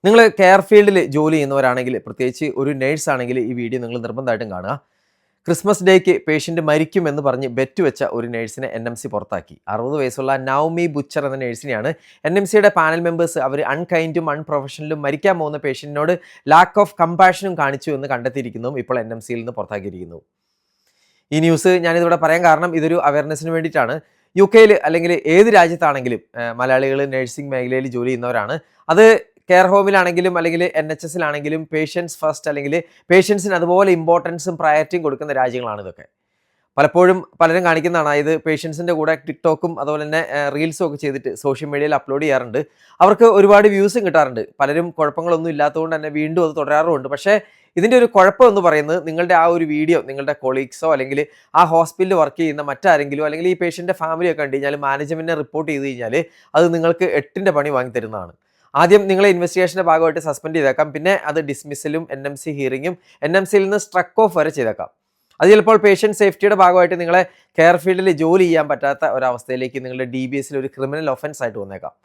നിങ്ങൾ കെയർ ഫീൽഡിൽ ജോലി ചെയ്യുന്നവരാണെങ്കിൽ, പ്രത്യേകിച്ച് ഒരു നേഴ്സ് ആണെങ്കിൽ ഈ വീഡിയോ നിങ്ങൾ നിർബന്ധമായിട്ടും കാണുക. ക്രിസ്മസ് ഡേക്ക് പേഷ്യൻ്റ് മരിക്കുമെന്ന് പറഞ്ഞ് ബെറ്റ് വെച്ച ഒരു നേഴ്സിനെ NMC പുറത്താക്കി. 60 വയസ്സുള്ള നവമി ബുച്ചർ എന്ന നേഴ്സിനെയാണ് NMCയുടെ പാനൽ മെമ്പേഴ്സ് അവർ അൺകൈൻഡും അൺപ്രൊഫഷണലും മരിക്കാൻ പോകുന്ന പേഷ്യൻറ്റിനോട് ലാക്ക് ഓഫ് കമ്പാഷനും കാണിച്ചു എന്ന് കണ്ടെത്തിയിരിക്കുന്നതും ഇപ്പോൾ NMCയിൽ നിന്ന് പുറത്താക്കിയിരിക്കുന്നു. ഈ ന്യൂസ് ഞാനിതിവിടെ പറയാൻ കാരണം ഇതൊരു അവയർനെസ്സിന് വേണ്ടിയിട്ടാണ്. UK അല്ലെങ്കിൽ ഏത് രാജ്യത്താണെങ്കിലും മലയാളികൾ നഴ്സിംഗ് മേഖലയിൽ ജോലി ചെയ്യുന്നവരാണ്. അത് കെയർ ഹോമിലാണെങ്കിലും അല്ലെങ്കിൽ NHSലാണെങ്കിലും പേഷ്യൻസ് ഫസ്റ്റ് അല്ലെങ്കിൽ പേഷ്യൻസിന് അതുപോലെ ഇമ്പോർട്ടൻസും പ്രയോറിറ്റിയും കൊടുക്കുന്ന രാജ്യങ്ങളാണ് ഇതൊക്കെ. പലപ്പോഴും പലരും കാണിക്കുന്നതാണ്, അതായത് പേഷ്യൻസിൻ്റെ കൂടെ ടിക്ടോക്കും അതുപോലെ തന്നെ റീൽസും ഒക്കെ ചെയ്തിട്ട് സോഷ്യൽ മീഡിയയിൽ അപ്ലോഡ് ചെയ്യാറുണ്ട്. അവർക്ക് ഒരുപാട് വ്യൂസും കിട്ടാറുണ്ട്. പലരും കുഴപ്പങ്ങളൊന്നും ഇല്ലാത്തതുകൊണ്ട് തന്നെ വീണ്ടും അത് തുടരാറുമുണ്ട്. പക്ഷേ ഇതിൻ്റെ ഒരു കുഴപ്പം എന്ന് പറയുന്നത്, നിങ്ങളുടെ ആ ഒരു വീഡിയോ നിങ്ങളുടെ കൊളീഗ്സോ അല്ലെങ്കിൽ ആ ഹോസ്പിറ്റലിൽ വർക്ക് ചെയ്യുന്ന മറ്റാരെങ്കിലും അല്ലെങ്കിൽ ഈ പേഷ്യൻ്റെ ഫാമിലിയൊക്കെ കണ്ടു കഴിഞ്ഞാൽ മാനേജ്മെൻറ്റിനെ റിപ്പോർട്ട് ചെയ്ത് കഴിഞ്ഞാൽ അത് നിങ്ങൾക്ക് 8ൻ്റെ പണി വാങ്ങി തരുന്നതാണ്. ആദ്യം നിങ്ങളെ ഇൻവെസ്റ്റിഗേഷൻ്റെ ഭാഗമായിട്ട് സസ്പെൻഡ് ചെയ്തേക്കാം, പിന്നെ അത് ഡിസ്മിസലും NMC ഹിയറിങ്ങും NMCയിൽ നിന്ന് സ്ട്രക്ക് ഓഫ് വരെ ചെയ്തേക്കാം. അത് ചിലപ്പോൾ പേഷ്യൻ്റ് സേഫ്റ്റിയുടെ ഭാഗമായിട്ട് നിങ്ങളെ കെയർ ഫീൽഡിൽ ജോലി ചെയ്യാൻ പറ്റാത്ത ഒരവസ്ഥയിലേക്ക് നിങ്ങളുടെ DBSൽ ഒരു ക്രിമിനൽ ഒഫൻസ് ആയിട്ട് വന്നേക്കാം.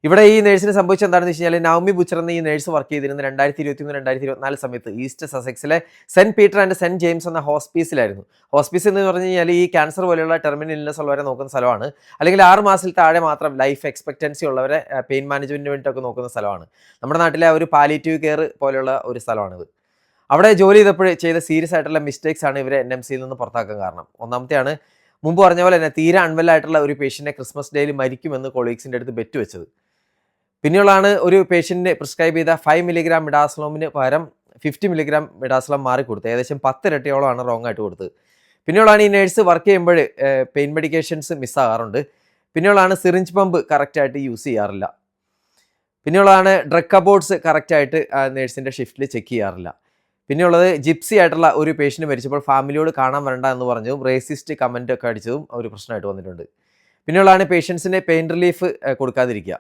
ഇവിടെ ഈ നേഴ്സിന് സംഭവിച്ചത് എന്താണെന്ന് വെച്ച് കഴിഞ്ഞാൽ, നവമി ബുച്ചർ എന്ന ഈ നേഴ്സ് വർക്ക് ചെയ്തിരുന്ന 2023-2024 സമയത്ത് ഈസ്റ്റ് സസെക്സിലെ saint Peter and saint James എന്ന ഹോസ്പീസിലായിരുന്നു. ഹോസ്പീസ് എന്ന് പറഞ്ഞു കഴിഞ്ഞാൽ ഈ ക്യാൻസർ പോലെയുള്ള ടെർമിനൽ ഇൽനെസ് ഉള്ളവരെ നോക്കുന്ന സ്ഥലമാണ്. അല്ലെങ്കിൽ 6 മാസത്തിൽ താഴെ മാത്രം ലൈഫ് എക്സ്പെക്റ്റൻസി ഉള്ളവരെ പെയിൻ മാനേജ്മെൻറ്റിന് വേണ്ടിയിട്ടൊക്കെ നോക്കുന്ന സ്ഥലമാണ്. നമ്മുടെ നാട്ടിലെ ഒരു പാലിയേറ്റീവ് കെയർ പോലെയുള്ള ഒരു സ്ഥലമാണിത്. അവിടെ ജോലി ചെയ്തപ്പോൾ ചെയ്ത സീരിയസ് ആയിട്ടുള്ള മിസ്റ്റേക്സ് ആണ് ഇവരെ NMCയിൽ നിന്ന് പുറത്താക്കാൻ കാരണം. ഒന്നാമത്തെയാണ്, മുമ്പ് പറഞ്ഞ പോലെ തന്നെ തീരെ അൺവെല്ലായിട്ടുള്ള ഒരു പേഷ്യൻറ്റിനെ ക്രിസ്മസ് ഡേയിൽ മരിക്കുമെന്ന് കൊളീഗ്സിൻ്റെ അടുത്ത് ബെറ്റ് വെച്ചത്. പിന്നെയുള്ളതാണ് ഒരു പേഷ്യൻറ്റിന് പ്രിസ്ക്രൈബ് ചെയ്ത 5 മില്ലിഗ്രാം മിഡാസ്ലോമിന് പകരം 50 മില്ലിഗ്രാം മിഡാസ്ലോം മാറി കൊടുത്തത്. ഏകദേശം 10 ഇരട്ടിയോളമാണ് റോങ് ആയിട്ട് കൊടുത്തത്. പിന്നെയുള്ളതാണ് ഈ നേഴ്സ് വർക്ക് ചെയ്യുമ്പോൾ പെയിൻ മെഡിക്കേഷൻസ് മിസ്സാകാറുണ്ട്. പിന്നെയുള്ളതാണ് സിറിഞ്ച് പമ്പ് കറക്റ്റായിട്ട് യൂസ് ചെയ്യാറില്ല. പിന്നെയുള്ളതാണ് ഡ്രഗ് കബോർഡ്സ് കറക്റ്റായിട്ട് നേഴ്സിൻ്റെ ഷിഫ്റ്റിൽ ചെക്ക് ചെയ്യാറില്ല. പിന്നെയുള്ളത് ജിപ്സി ആയിട്ടുള്ള ഒരു പേഷ്യൻ്റ് മരിച്ചപ്പോൾ ഫാമിലിയോട് കാണാൻ വരണ്ട എന്ന് പറഞ്ഞതും റേസിസ്റ്റ് കമൻ്റ് ഒക്കെ അടിച്ചതും ഒരു പ്രശ്നമായിട്ട് വന്നിട്ടുണ്ട്. പിന്നെയുള്ളതാണ് പേഷ്യൻസിന് പെയിൻ റിലീഫ് കൊടുക്കാതിരിക്കുക.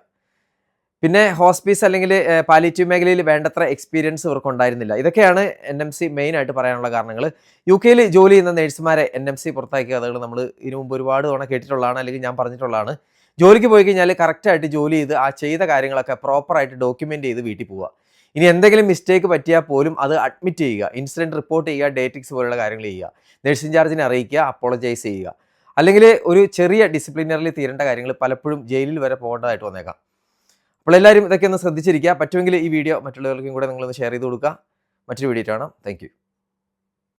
പിന്നെ ഹോസ്പീസ് അല്ലെങ്കിൽ പാലിയേറ്റീവ് മേഖലയിൽ വേണ്ടത്ര എക്സ്പീരിയൻസ് ഇവർക്ക് ഉണ്ടായിരുന്നില്ല. ഇതൊക്കെയാണ് NMC മെയിനായിട്ട് പറയാനുള്ള കാരണങ്ങൾ. UK ജോലി ചെയ്യുന്ന നേഴ്സുമാരെ NMC പുറത്താക്കിയ കഥകൾ നമ്മൾ ഇതിനു മുമ്പ് ഒരുപാട് തവണ കേട്ടിട്ടുള്ളതാണ്, അല്ലെങ്കിൽ ഞാൻ പറഞ്ഞിട്ടുള്ളതാണ്. ജോലിക്ക് പോയി കഴിഞ്ഞാൽ കറക്റ്റായിട്ട് ജോലി ചെയ്ത് ആ ചെയ്ത കാര്യങ്ങളൊക്കെ പ്രോപ്പറായിട്ട് ഡോക്യുമെൻ്റ് ചെയ്ത് വീട്ടിൽ പോവുക. ഇനി എന്തെങ്കിലും മിസ്റ്റേക്ക് പറ്റിയാൽ പോലും അത് അഡ്മിറ്റ് ചെയ്യുക, ഇൻസിഡൻറ്റ് റിപ്പോർട്ട് ചെയ്യുക, ഡേറ്റിക്സ് പോലുള്ള കാര്യങ്ങൾ ചെയ്യുക, നഴ്സിംഗ് ചാർജിനെ അറിയിക്കുക, അപ്പോളജൈസ് ചെയ്യുക. അല്ലെങ്കിൽ ഒരു ചെറിയ ഡിസിപ്ലിനറിൽ തീരേണ്ട കാര്യങ്ങൾ പലപ്പോഴും ജയിലിൽ വരെ പോകേണ്ടതായിട്ട് വന്നേക്കാം. അപ്പോൾ എല്ലാവരും ഇതൊക്കെ ഒന്ന് ശ്രദ്ധിച്ചിരിക്കുക. പറ്റുമെങ്കിൽ ഈ വീഡിയോ മറ്റുള്ളവർക്കും കൂടെ നിങ്ങളൊന്ന് ഷെയർ ചെയ്ത് കൊടുക്കുക. മറ്റൊരു വീഡിയോ കാണാം. Thank you.